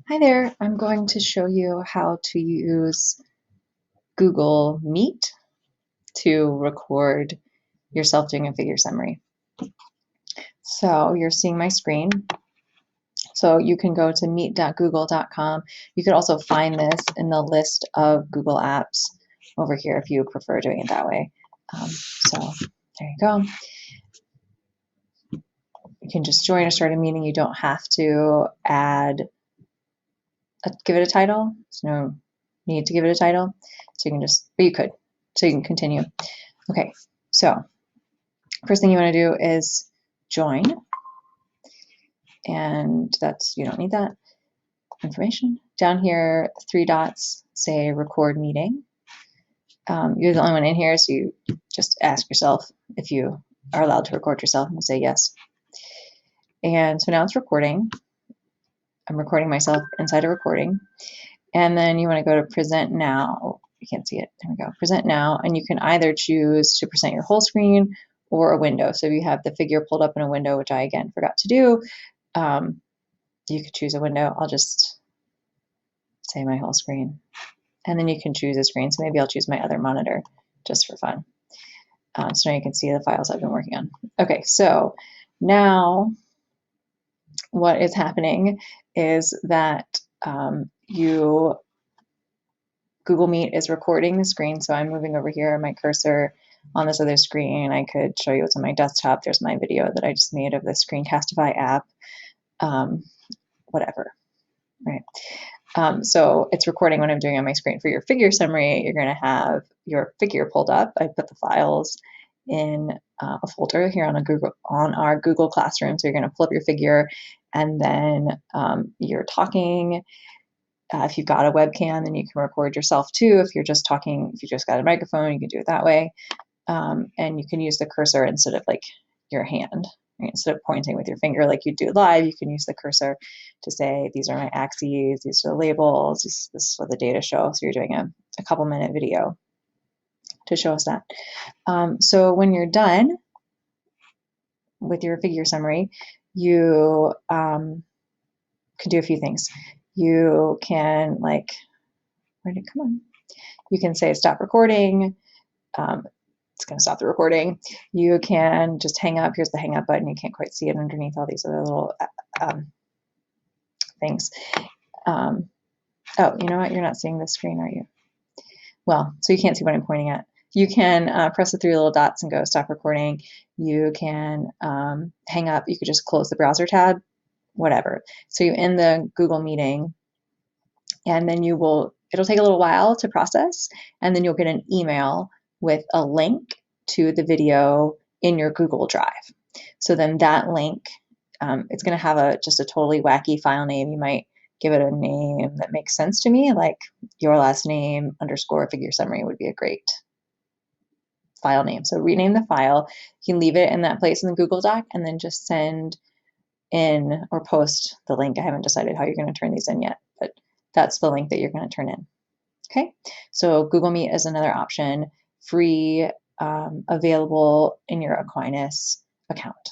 Hi there, I'm going to show you how to use Google Meet to record yourself doing a figure summary. So you're seeing my screen. So you can go to meet.google.com. You could also find this in the list of Google apps over here if you prefer doing it that way. So there you go. You can just join or start a meeting. You don't have to give it a title. There's no need to give it a title. So you can just, but you could. So you can continue. Okay, so first thing you want to do is join, and that's, you don't need that information. Down here, three dots say record meeting. You're the only one in here, so you just ask yourself if you are allowed to record yourself, and you say yes. And so now it's recording. I'm recording myself inside a recording. And then you want to go to present now. Oh, you can't see it. There we go. Present now. And you can either choose to present your whole screen or a window. So if you have the figure pulled up in a window, which I again forgot to do, you could choose a window. I'll just say my whole screen. And then you can choose a screen. So maybe I'll choose my other monitor just for fun. So now you can see the files I've been working on. Okay, so now what is happening is that Google Meet is recording the screen. So I'm moving over here, my cursor on this other screen. I could show you what's on my desktop. There's my video that I just made of the Screencastify app, whatever, right? So it's recording what I'm doing on my screen. For your figure summary, you're going to have your figure pulled up. I put the files in a folder here on our Google Classroom. So you're going to pull up your figure, and then you're talking. If you've got a webcam, then you can record yourself too. If you're just talking, if you just got a microphone, you can do it that way. And you can use the cursor instead of like your hand. Right? Instead of pointing with your finger like you do live, you can use the cursor to say, these are my axes, these are the labels, this is what the data show. So you're doing a couple-minute video to show us that. So when you're done with your figure summary, you can do a few things. You can, like, where did it come on? You can say stop recording. It's going to stop the recording. You can just hang up. Here's the hang up button. You can't quite see it underneath all these other little things. Oh, you know what? You're not seeing this screen, are you? Well, so you can't see what I'm pointing at. You can press the three little dots and go stop recording. You can hang up. You could just close the browser tab, whatever. So you end the Google meeting, and then it'll take a little while to process, and then you'll get an email with a link to the video in your Google Drive. So then that link, it's going to have just a totally wacky file name. You might give it a name that makes sense to me, like your last name _ figure summary would be a great file name. So rename the file. You can leave it in that place in the Google Doc, and then just send in or post the link. I haven't decided how you're going to turn these in yet, but that's the link that you're going to turn in. Okay, so Google Meet is another option, free, available in your Aquinas account.